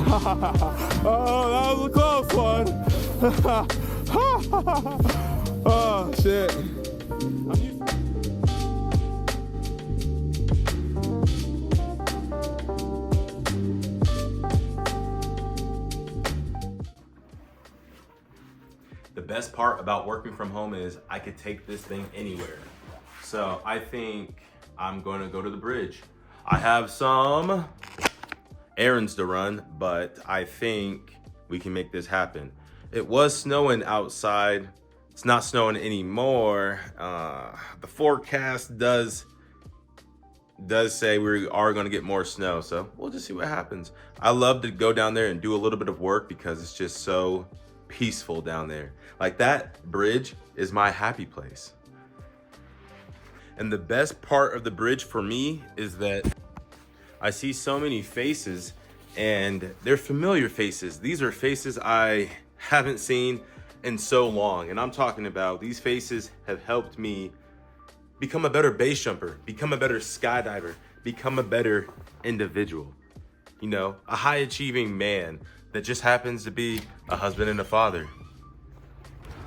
that was a close one. Oh, shit. The best part about working from home is I could take this thing anywhere. So I think I'm going to go to the bridge. I have some errands to run, but I think we can make this happen. It was snowing outside. It's not snowing anymore. The forecast does say we are going to get more snow, so we'll just see what happens. I love to go down there and do a little bit of work because it's just so peaceful down there. Like, that bridge is my happy place. And the best part of the bridge for me is that I see so many faces, and they're familiar faces. These are faces I haven't seen in so long. And I'm talking about these faces have helped me become a better base jumper, become a better skydiver, become a better individual. You know, a high achieving man that just happens to be a husband and a father.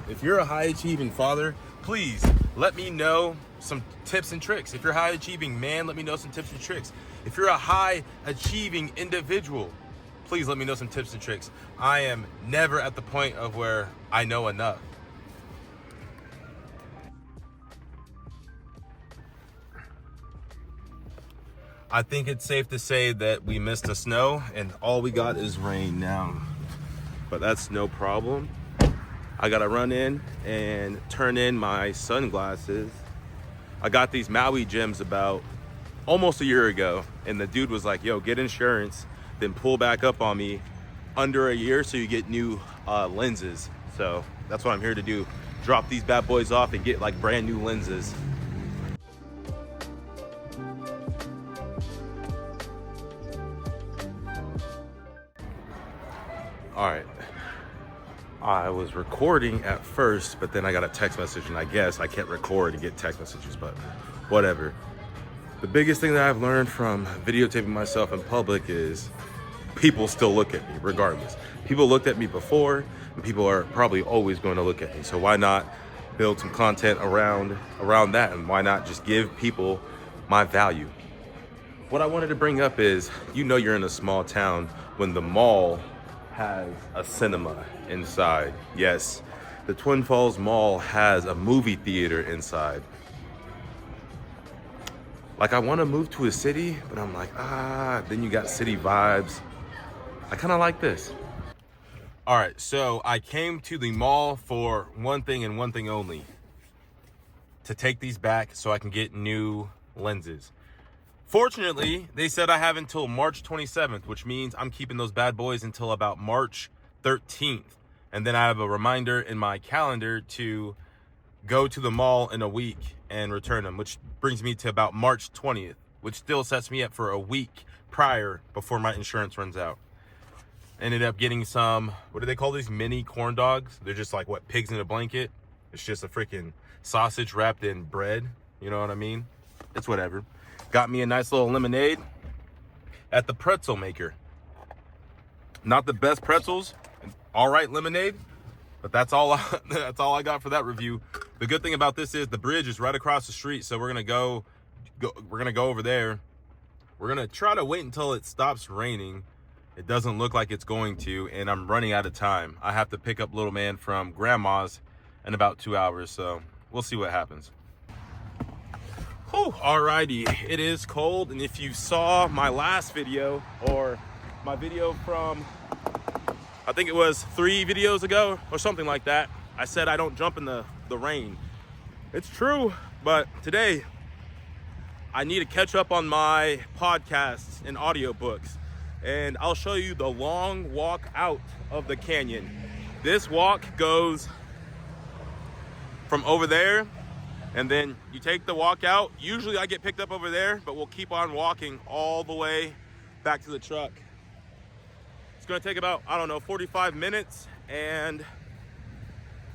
If you're a high achieving father, please let me know some tips and tricks. If you're a high achieving man, let me know some tips and tricks. If you're a high achieving individual, please let me know some tips and tricks. I am never at the point of where I know enough. I think it's safe to say that we missed the snow and all we got is rain now, but that's no problem. I gotta run in and turn in my sunglasses. I got these Maui gems about almost a year ago, and the dude was like, yo, get insurance, then pull back up on me under a year so you get new lenses. So that's what I'm here to do. Drop these bad boys off and get like brand new lenses. All right, I was recording at first, but then I got a text message, and I guess I can't record and get text messages, but whatever. The biggest thing that I've learned from videotaping myself in public is people still look at me regardless. People looked at me before, and people are probably always going to look at me. So why not build some content around that, and why not just give people my value? What I wanted to bring up is, you know, you're in a small town when the mall has a cinema inside. Yes, the Twin Falls Mall has a movie theater inside. Like, I want to move to a city, but I'm like, then you got city vibes. I kind of like this. All right, so I came to the mall for one thing and one thing only: to take these back so I can get new lenses. Fortunately, they said I have until March 27th, which means I'm keeping those bad boys until about March 13th. And then I have a reminder in my calendar to go to the mall in a week and return them, which brings me to about March 20th, which still sets me up for a week prior before my insurance runs out. Ended up getting some, what do they call these, mini corn dogs? They're just like, what, pigs in a blanket? It's just a freaking sausage wrapped in bread. You know what I mean? It's whatever. Got me a nice little lemonade at the pretzel maker. Not the best pretzels, all right lemonade, but that's all I got for that review. The good thing about this is the bridge is right across the street, so we're gonna go over there. We're gonna try to wait until it stops raining. It doesn't look like it's going to, and I'm running out of time. I have to pick up little man from grandma's in about 2 hours, so we'll see what happens. Whew, alrighty, it is cold, and if you saw my last video, or my video from, I think it was 3 videos ago or something like that, I said I don't jump in the rain. It's true, but today I need to catch up on my podcasts and audiobooks, and I'll show you the long walk out of the canyon. This walk goes from over there, and then you take the walk out. Usually I get picked up over there, but we'll keep on walking all the way back to the truck. It's gonna take about, 45 minutes, and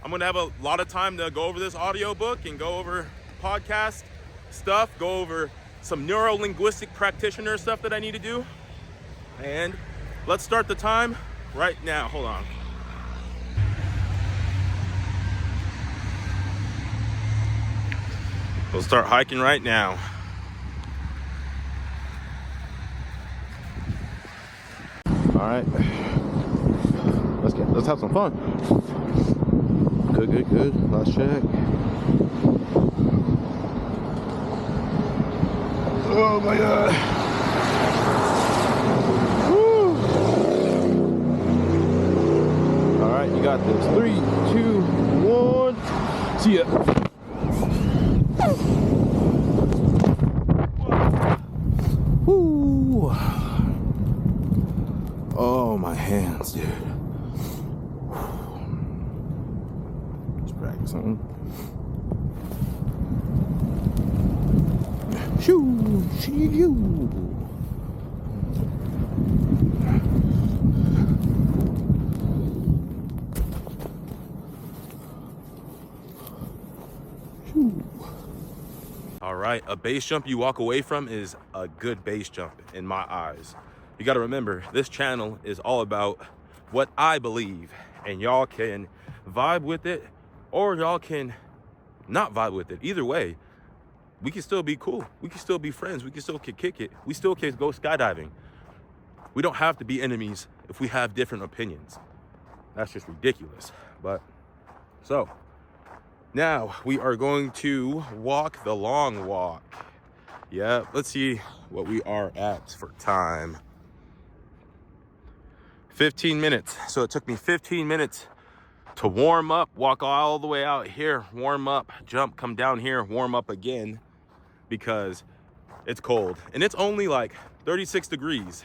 I'm gonna have a lot of time to go over this audiobook and go over podcast stuff, go over some neuro-linguistic practitioner stuff that I need to do, and let's start the time right now. Hold on. We'll start hiking right now. All right, let's have some fun. Good. Last check. Oh my God. Woo. All right, you got this. 3, 2, 1. See ya. Woo. Oh, my hands, dude. Let's practice on. Shoo, shoo. All right, a base jump you walk away from is a good base jump in my eyes. You got to remember, this channel is all about what I believe, and y'all can vibe with it or y'all can not vibe with it. Either way, we can still be cool. We can still be friends. We can still kick it. We still can go skydiving. We don't have to be enemies if we have different opinions. That's just ridiculous. But so now we are going to walk the long walk. Yeah, let's see what we are at for time. 15 minutes. So it took me 15 minutes to warm up, walk all the way out here, warm up, jump, come down here, warm up again because it's cold. And it's only like 36 degrees.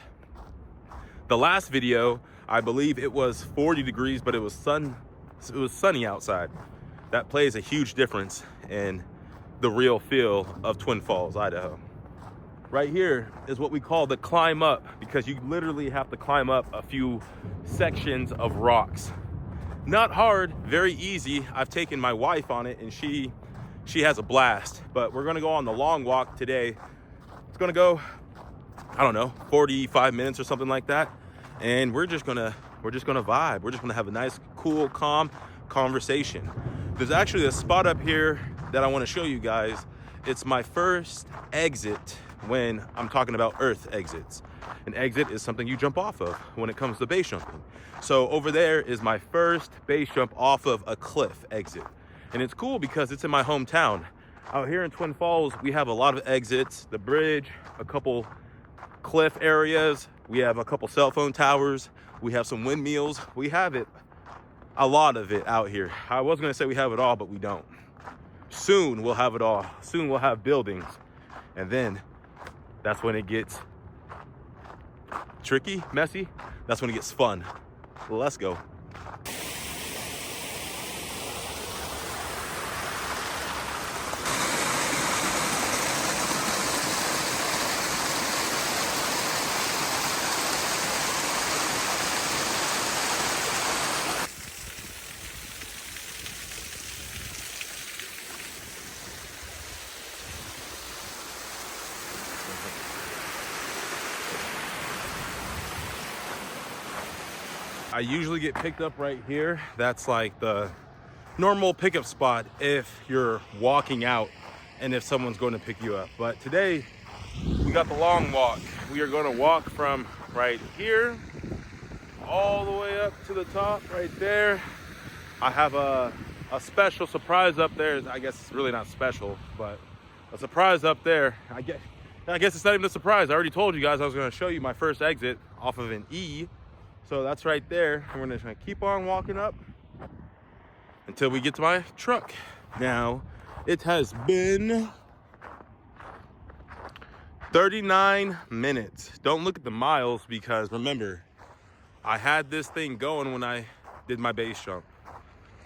The last video, I believe it was 40 degrees, but it was sunny outside. That plays a huge difference in the real feel of Twin Falls, Idaho. Right here is what we call the climb up, because you literally have to climb up a few sections of rocks. Not hard, very easy. I've taken my wife on it and she has a blast. But we're gonna go on the long walk today. It's gonna go, I don't know, 45 minutes or something like that. And we're just gonna vibe. We're just gonna have a nice, cool, calm conversation. There's actually a spot up here that I wanna show you guys. It's my first exit when I'm talking about earth exits. An exit is something you jump off of when it comes to base jumping. So over there is my first base jump off of a cliff exit. And it's cool because it's in my hometown. Out here in Twin Falls, we have a lot of exits, the bridge, a couple cliff areas. We have a couple cell phone towers. We have some windmills. We have it, a lot of it out here. I was gonna say we have it all, but we don't. Soon we'll have it all. Soon we'll have buildings. And then that's when it gets tricky, messy. That's when it gets fun. Let's go. I usually get picked up right here. That's like the normal pickup spot if you're walking out and if someone's going to pick you up. But today we got the long walk. We are going to walk from right here all the way up to the top right there. I have a special surprise up there. I guess it's really not special, but a surprise up there. I guess it's not even a surprise. I already told you guys I was going to show you my first exit off of an E. So that's right there. We're gonna keep on walking up until we get to my truck. Now, it has been 39 minutes. Don't look at the miles because remember, I had this thing going when I did my base jump.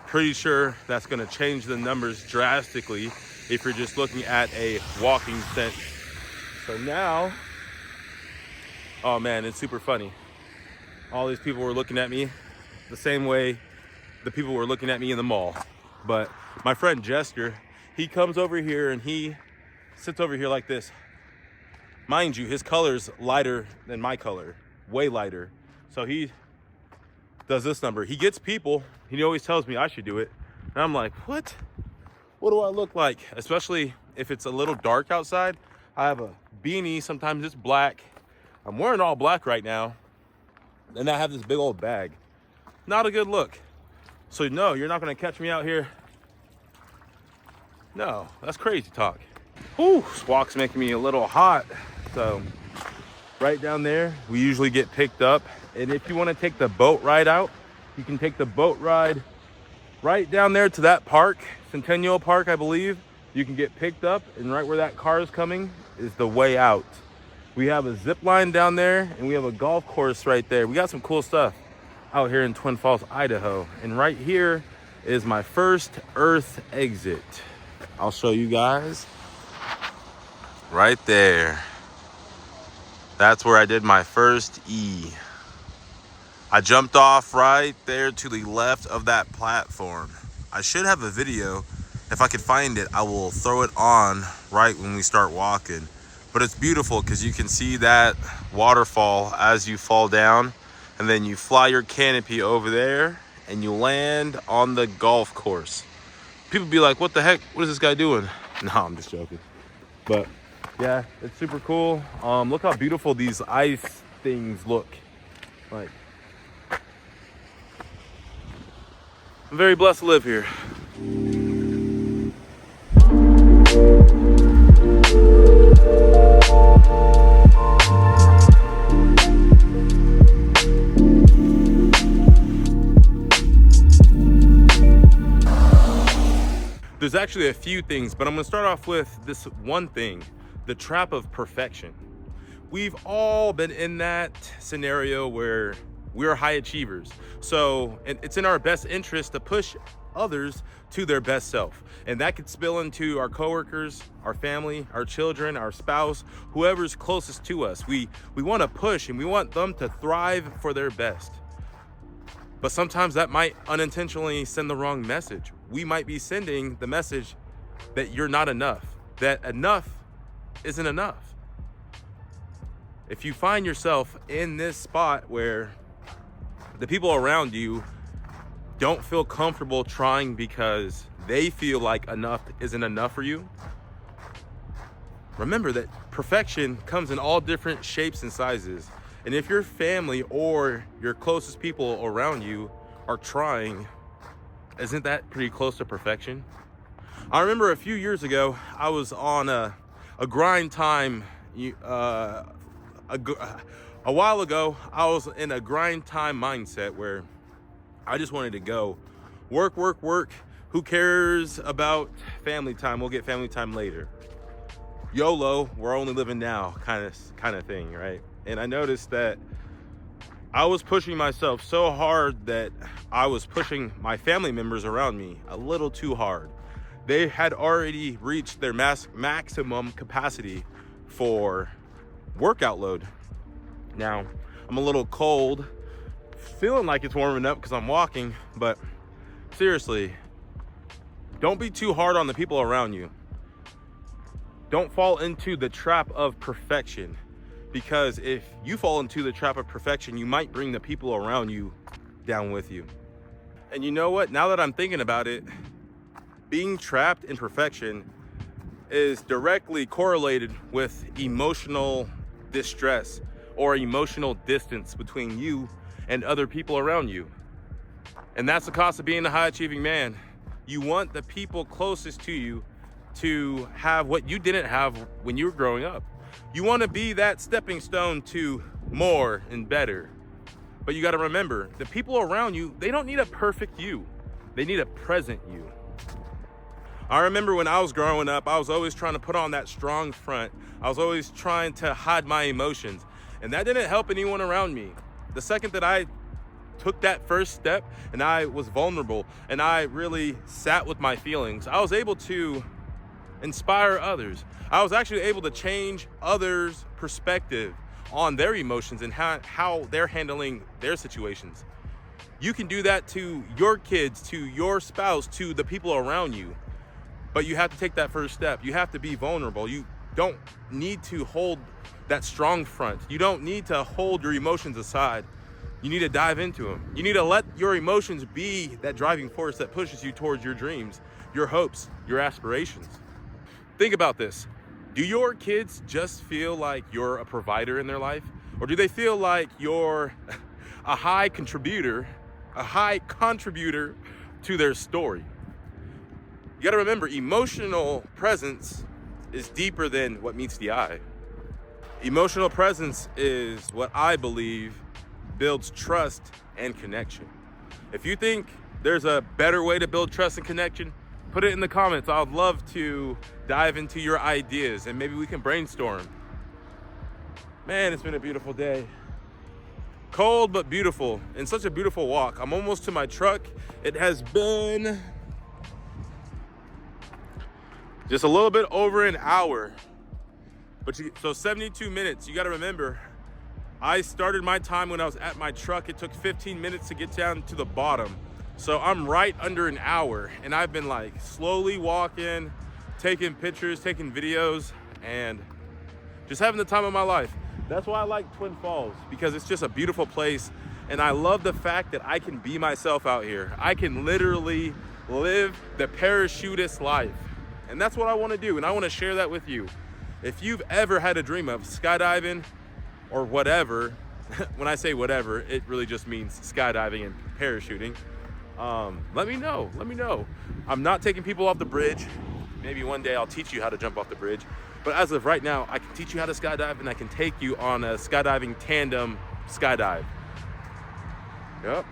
Pretty sure that's gonna change the numbers drastically if you're just looking at a walking sense. So now, oh man, it's super funny. All these people were looking at me the same way the people were looking at me in the mall. But my friend Jester, he comes over here and he sits over here like this. Mind you, his color's lighter than my color, way lighter. So he does this number. He gets people. He always tells me I should do it. And I'm like, what? What do I look like? Especially if it's a little dark outside. I have a beanie. Sometimes it's black. I'm wearing all black right now. And I have this big old bag. Not a good look. So no, you're not gonna catch me out here. No, that's crazy talk. Whew, this walk's making me a little hot. So right down there, we usually get picked up. And if you wanna take the boat ride out, you can take the boat ride right down there to that park, Centennial Park, I believe. You can get picked up, and right where that car is coming is the way out. We have a zip line down there, and we have a golf course right there. We got some cool stuff out here in Twin Falls, Idaho. And right here is my first Earth exit. I'll show you guys. Right there. That's where I did my first E. I jumped off right there to the left of that platform. I should have a video. If I could find it, I will throw it on right when we start walking. But it's beautiful because you can see that waterfall as you fall down, and then you fly your canopy over there and you land on the golf course. People be like, what the heck? What is this guy doing? No, I'm just joking. But yeah, it's super cool. Look how beautiful these ice things look. Like, I'm very blessed to live here. There's actually a few things, but I'm gonna start off with this one thing, the trap of perfection. We've all been in that scenario where we're high achievers. So it's in our best interest to push others to their best self. And that could spill into our coworkers, our family, our children, our spouse, whoever's closest to us. We wanna push and we want them to thrive for their best. But sometimes that might unintentionally send the wrong message. We might be sending the message that you're not enough, that enough isn't enough. If you find yourself in this spot where the people around you don't feel comfortable trying because they feel like enough isn't enough for you, remember that perfection comes in all different shapes and sizes. And if your family or your closest people around you are trying, isn't that pretty close to perfection? I remember a few years ago, I was on a grind time. A while ago, I was in a grind time mindset where I just wanted to go work, work, work. Who cares about family time? We'll get family time later. YOLO, we're only living now, kind of thing, right? And I noticed that I was pushing myself so hard that I was pushing my family members around me a little too hard. They had already reached their maximum capacity for workout load. Now, I'm a little cold, feeling like it's warming up because I'm walking, but seriously, don't be too hard on the people around you. Don't fall into the trap of perfection. Because if you fall into the trap of perfection, you might bring the people around you down with you. And you know what? Now that I'm thinking about it, being trapped in perfection is directly correlated with emotional distress or emotional distance between you and other people around you. And that's the cost of being a high achieving man. You want the people closest to you to have what you didn't have when you were growing up. You want to be that stepping stone to more and better. But you got to remember, the people around you, they don't need a perfect you. They need a present you. I remember when I was growing up, I was always trying to put on that strong front. I was always trying to hide my emotions. And that didn't help anyone around me. The second that I took that first step and I was vulnerable and I really sat with my feelings, I was able to inspire others. I was actually able to change others' perspective on their emotions and how they're handling their situations. You can do that to your kids, to your spouse, to the people around you. But you have to take that first step. You have to be vulnerable. You don't need to hold that strong front. You don't need to hold your emotions aside. You need to dive into them. You need to let your emotions be that driving force that pushes you towards your dreams, your hopes, your aspirations. Think about this. Do your kids just feel like you're a provider in their life? Or do they feel like you're a high contributor to their story? You gotta remember, emotional presence is deeper than what meets the eye. Emotional presence is what I believe builds trust and connection. If you think there's a better way to build trust and connection, put it in the comments. I'd love to dive into your ideas and maybe we can brainstorm. Man, it's been a beautiful day. Cold but beautiful, and such a beautiful walk. I'm almost to my truck. It has been just a little bit over an hour. So 72 minutes. You got to remember, I started my time when I was at my truck. It took 15 minutes to get down to the bottom. So I'm right under an hour, and I've been like slowly walking, taking pictures, taking videos, and just having the time of my life. That's why I like Twin Falls, because it's just a beautiful place. And I love the fact that I can be myself out here. I can literally live the parachutist life. And that's what I want to do. And I want to share that with you. If you've ever had a dream of skydiving or whatever, when I say whatever, it really just means skydiving and parachuting. Let me know. I'm not taking people off the bridge. Maybe one day I'll teach you how to jump off the bridge. But as of right now, I can teach you how to skydive, and I can take you on a skydiving tandem skydive. Yep.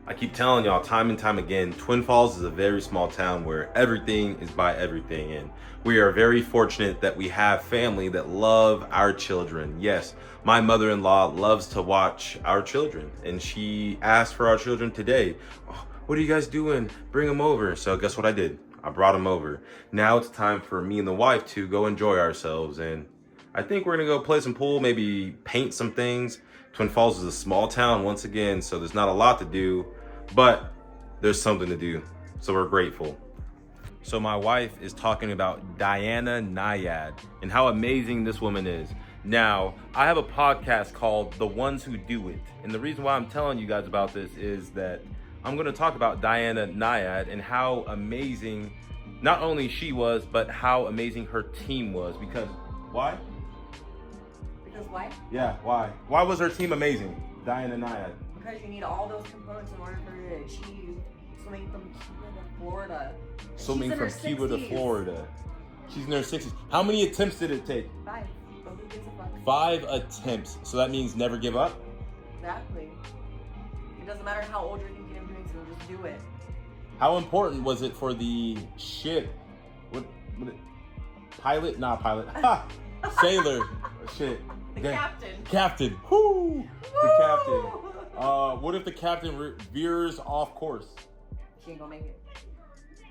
I keep telling y'all time and time again, Twin Falls is a very small town where everything is by everything, and we are very fortunate that we have family that love our children. Yes, my mother-in-law loves to watch our children, and she asked for our children today. Oh, what are you guys doing? Bring them over. So guess what I did? I brought them over. Now it's time for me and the wife to go enjoy ourselves, and I think we're gonna go play some pool, maybe paint some things. Twin Falls is a small town once again, so there's not a lot to do, but there's something to do, so we're grateful. So my wife is talking about Diana Nyad and how amazing this woman is. Now, I have a podcast called The Ones Who Do It, and the reason why I'm telling you guys about this is that I'm gonna talk about Diana Nyad and how amazing not only she was, but how amazing her team was. Because, why? Because why? Yeah, why? Why was her team amazing, Diana Nyad? Because you need all those components in order for you to achieve swimming from Cuba to Florida. Swimming from Cuba to Florida. She's in her 60s. How many attempts did it take? 5. But who gives a fuck? 5 attempts. So that means never give up? Exactly. It doesn't matter how old you're thinking of doing so, just do it. How important was it for the ship? What pilot? Not pilot. Ha! Sailor. Shit. The captain. Captain. Woo! The captain. What if the captain veers off course? She ain't gonna make it.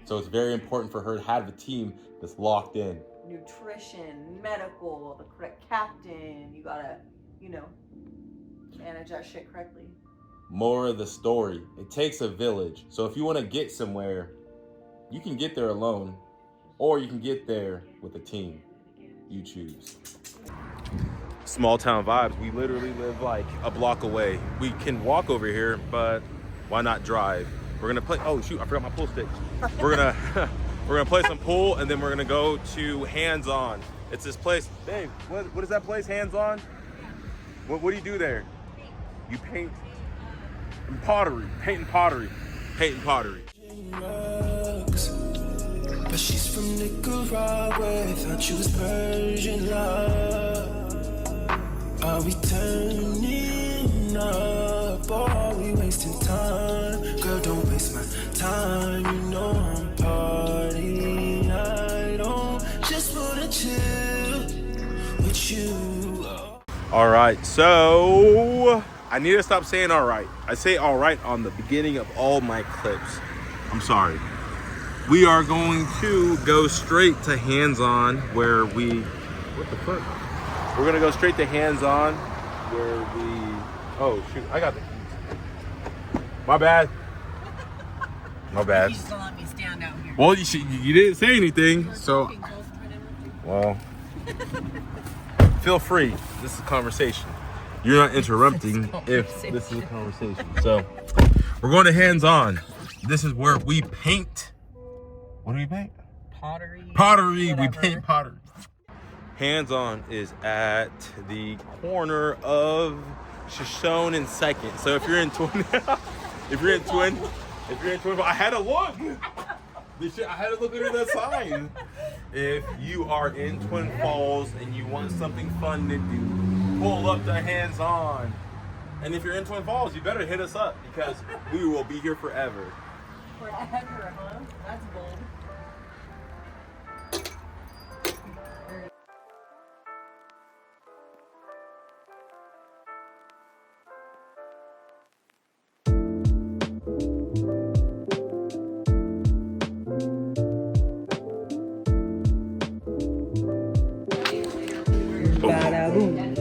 So it's very important for her to have a team that's locked in. Nutrition, medical, the correct captain. You gotta, manage that shit correctly. More of the story. It takes a village. So if you want to get somewhere, you can get there alone, or you can get there with a team. You choose. Small town vibes. We literally live like a block away. We can walk over here, but why not drive? We're gonna play. Oh shoot! I forgot my pool stick. We're gonna play some pool, and then we're gonna go to Hands On. It's this place. Babe, what is that place? Hands On. What do you do there? You paint pottery. Painting pottery. But she's from Nicaragua. Thought you was Persian love. Are we turning up or are we wasting time? Girl, don't waste my time. You know I'm partying. I don't just wanna chill with you. All right, so I need to stop saying all right. I say all right on the beginning of all my clips. I'm sorry. We are going to go straight to Hands On where we... What the fuck? We're going to go straight to Hands On where we... Oh, shoot. I got the keys. My bad. My bad. You just don't let me stand out here. Well, you didn't say anything, so well, feel free. This is a conversation. You're not interrupting if this is a conversation. So we're going to hands-on. This is where we paint. What do we paint? Pottery. Pottery. Whatever. We paint pottery. Hands-on is at the corner of Shoshone and Second. So if you're in Twin, if you're in Twin, I had to look. I had to look under the sign. If you are in Twin Falls and you want something fun to do, pull up the hands-on. And if you're in Twin Falls, you better hit us up because we will be here forever. Forever, huh? That's bold. Bada-boom. Boom.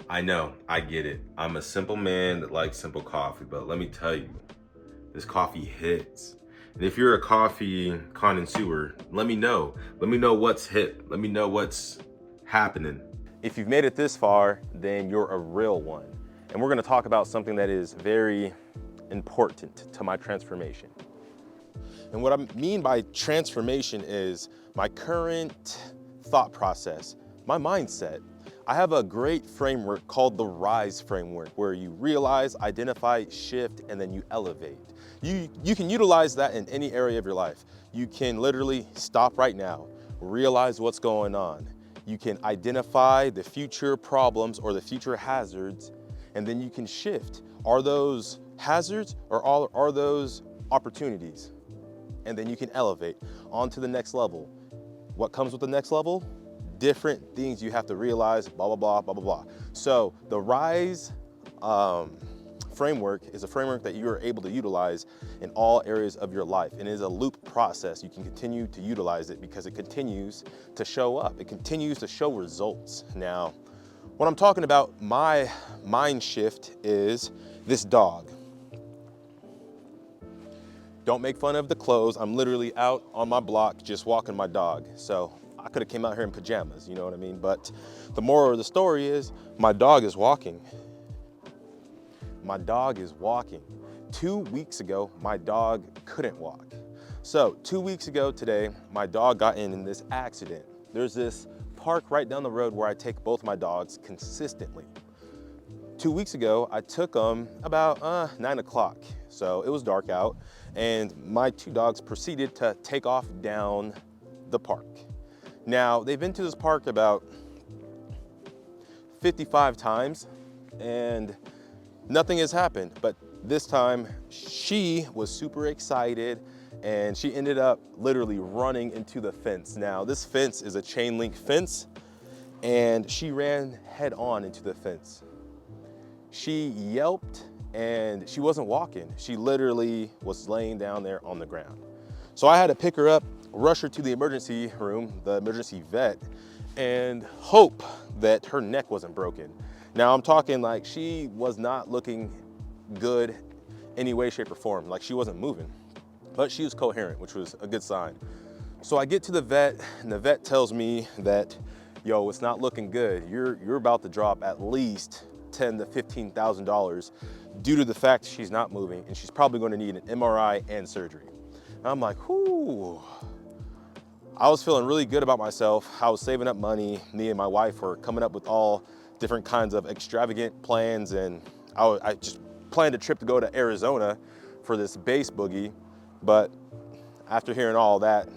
I know, I get it. I'm a simple man that likes simple coffee, but let me tell you, this coffee hits. And if you're a coffee connoisseur, let me know. Let me know what's hit. Let me know what's happening. If you've made it this far, then you're a real one. And we're gonna talk about something that is very important to my transformation. And what I mean by transformation is my current thought process, my mindset. I have a great framework called the RISE framework, where you realize, identify, shift, and then you elevate. You can utilize that in any area of your life. You can literally stop right now, realize what's going on. You can identify the future problems or the future hazards, and then you can shift. Are those hazards or are those opportunities? And then you can elevate on to the next level. What comes with the next level? Different things you have to realize, blah, blah, blah, blah, blah, blah. So the RISE framework is a framework that you are able to utilize in all areas of your life. And it is a loop process. You can continue to utilize it because it continues to show up. It continues to show results. Now, when I'm talking about my mind shift is this dog. Don't make fun of the clothes. I'm literally out on my block just walking my dog. So I could have came out here in pajamas, you know what I mean? But the moral of the story is my dog is walking. My dog is walking. 2 weeks ago, my dog couldn't walk. So 2 weeks ago today, my dog got in this accident. There's this park right down the road where I take both my dogs consistently. 2 weeks ago, I took them about 9 o'clock. So it was dark out and my two dogs proceeded to take off down the park. Now, they've been to this park about 55 times and nothing has happened. But this time she was super excited and she ended up literally running into the fence. Now, this fence is a chain link fence and she ran head on into the fence. She yelped and she wasn't walking. She literally was laying down there on the ground. So I had to pick her up, rush her to the emergency room, the emergency vet, and hope that her neck wasn't broken. Now I'm talking like she was not looking good any way, shape, or form. Like she wasn't moving, but she was coherent, which was a good sign. So I get to the vet and the vet tells me that yo, it's not looking good. You're about to drop at least $10,000 to $15,000 due to the fact she's not moving, and she's probably going to need an MRI and surgery. And I'm like, whoo. I was feeling really good about myself. I was saving up money. Me and my wife were coming up with all different kinds of extravagant plans, and I just planned a trip to go to Arizona for this base boogie. But after hearing all that,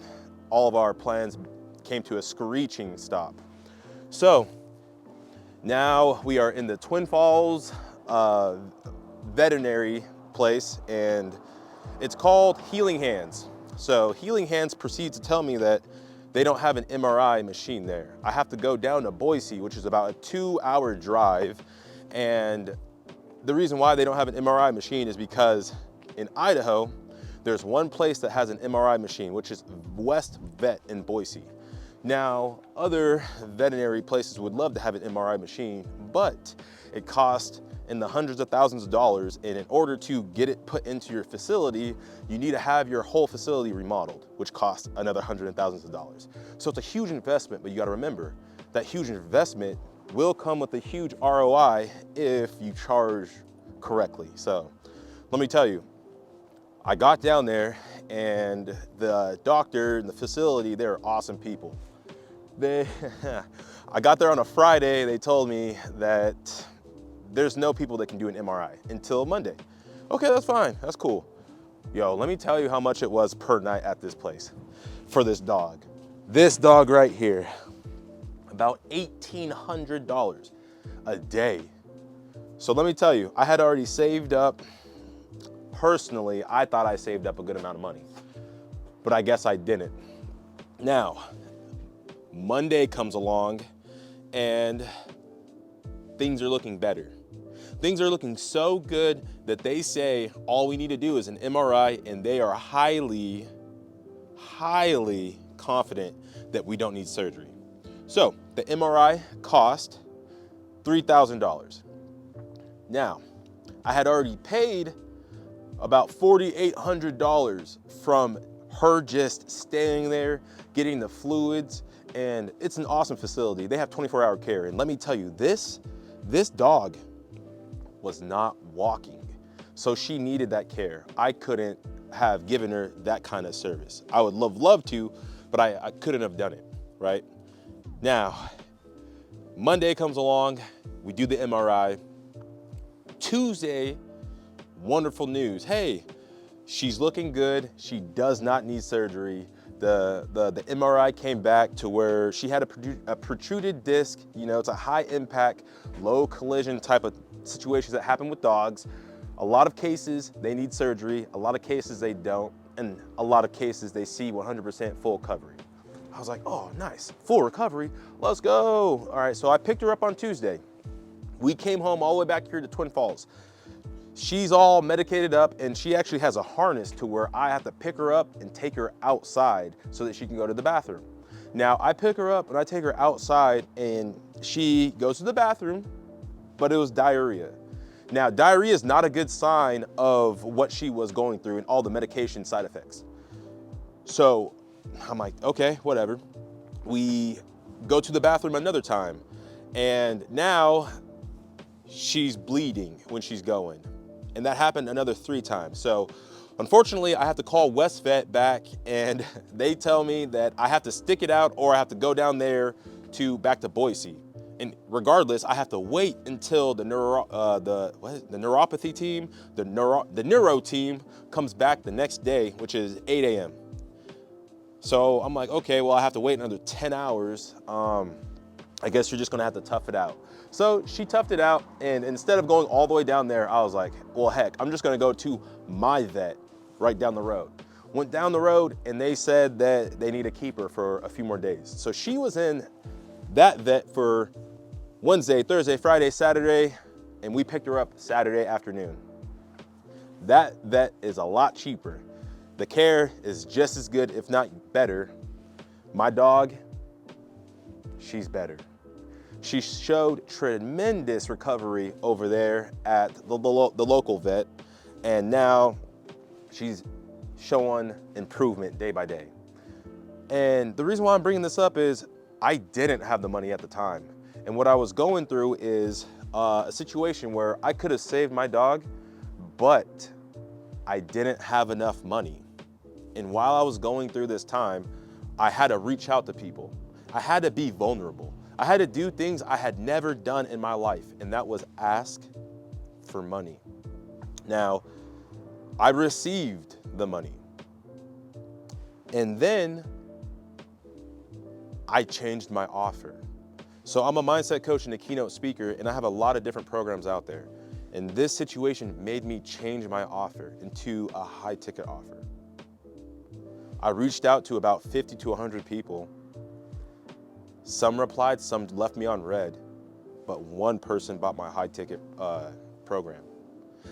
all of our plans came to a screeching stop. So now we are in the Twin Falls veterinary place, and it's called Healing Hands. So Healing Hands proceeds to tell me that they don't have an MRI machine there. I have to go down to Boise, which is about a 2-hour drive. And the reason why they don't have an MRI machine is because in Idaho, there's one place that has an MRI machine, which is West Vet in Boise. Now, other veterinary places would love to have an MRI machine, but it costs in the hundreds of thousands of dollars, and in order to get it put into your facility, you need to have your whole facility remodeled, which costs another hundreds of thousands of dollars. So it's a huge investment, but you gotta remember, that huge investment will come with a huge ROI if you charge correctly. So let me tell you, I got down there, and the doctor and the facility, they're awesome people. I got there on a Friday, they told me that there's no people that can do an MRI until Monday. Okay, that's fine, that's cool. Yo, let me tell you how much it was per night at this place for this dog. This dog right here, about $1,800 a day. So let me tell you, I had already saved up, personally, I thought I saved up a good amount of money, but I guess I didn't. Now, Monday comes along and things are looking better. Things are looking so good that they say all we need to do is an MRI, and they are highly, highly confident that we don't need surgery. So the MRI cost $3,000. Now, I had already paid about $4,800 from her just staying there, getting the fluids, and it's an awesome facility. They have 24-hour care, and let me tell you, this dog was not walking, so she needed that care. I couldn't have given her that kind of service. I would love to, but I couldn't have done it, right? Now, Monday comes along, we do the MRI. Tuesday, wonderful news. Hey, she's looking good. She does not need surgery. The MRI came back to where she had a protruded disc. You know, it's a high impact, low collision type of situations that happen with dogs. A lot of cases, they need surgery. A lot of cases, they don't. And a lot of cases, they see 100% full recovery. I was like, oh, nice, full recovery, let's go. All right, so I picked her up on Tuesday. We came home all the way back here to Twin Falls. She's all medicated up, and she actually has a harness to where I have to pick her up and take her outside so that she can go to the bathroom. Now, I pick her up and I take her outside, and she goes to the bathroom, but it was diarrhea. Now, diarrhea is not a good sign of what she was going through and all the medication side effects. So I'm like, okay, whatever. We go to the bathroom another time, and now she's bleeding when she's going. And that happened another 3 times. So unfortunately, I have to call West Vet back, and they tell me that I have to stick it out, or I have to go down there back to Boise. And regardless, I have to wait until the neuropathy team, the neuro team comes back the next day, which is 8 a.m. So I'm like, okay, well, I have to wait another 10 hours. I guess you're just gonna have to tough it out. So she toughed it out, and instead of going all the way down there, I was like, well, heck, I'm just gonna go to my vet right down the road. Went down the road, and they said that they need to keep her for a few more days. So she was in that vet for Wednesday, Thursday, Friday, Saturday, and we picked her up Saturday afternoon. That vet is a lot cheaper. The care is just as good, if not better. My dog, she's better. She showed tremendous recovery over there at the local vet, and now she's showing improvement day by day. And the reason why I'm bringing this up is I didn't have the money at the time. And what I was going through is a situation where I could have saved my dog, but I didn't have enough money. And while I was going through this time, I had to reach out to people. I had to be vulnerable. I had to do things I had never done in my life, and that was ask for money. Now, I received the money. And then I changed my offer. So I'm a mindset coach and a keynote speaker, and I have a lot of different programs out there. And this situation made me change my offer into a high ticket offer. I reached out to about 50 to 100 people. Some replied, some left me on red, but one person bought my high ticket program.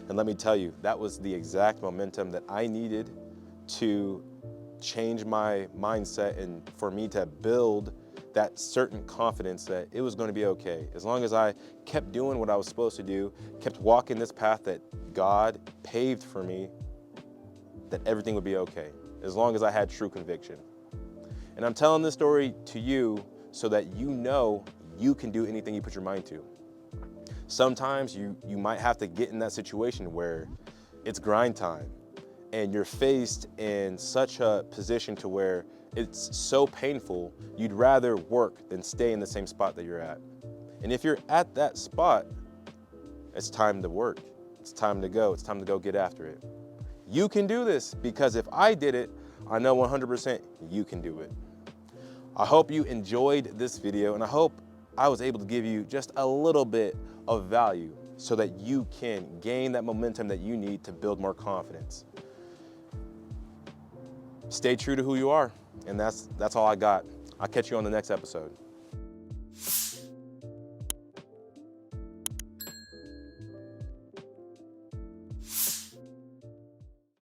And let me tell you, that was the exact momentum that I needed to change my mindset and for me to build that certain confidence that it was going to be okay. As long as I kept doing what I was supposed to do, kept walking this path that God paved for me, that everything would be okay, as long as I had true conviction. And I'm telling this story to you so that you know you can do anything you put your mind to. Sometimes you might have to get in that situation where it's grind time and you're faced in such a position to where it's so painful, you'd rather work than stay in the same spot that you're at. And if you're at that spot, it's time to work. It's time to go. It's time to go get after it. You can do this, because if I did it, I know 100% you can do it. I hope you enjoyed this video, and I hope I was able to give you just a little bit of value so that you can gain that momentum that you need to build more confidence. Stay true to who you are, and that's all I got. I'll catch you on the next episode.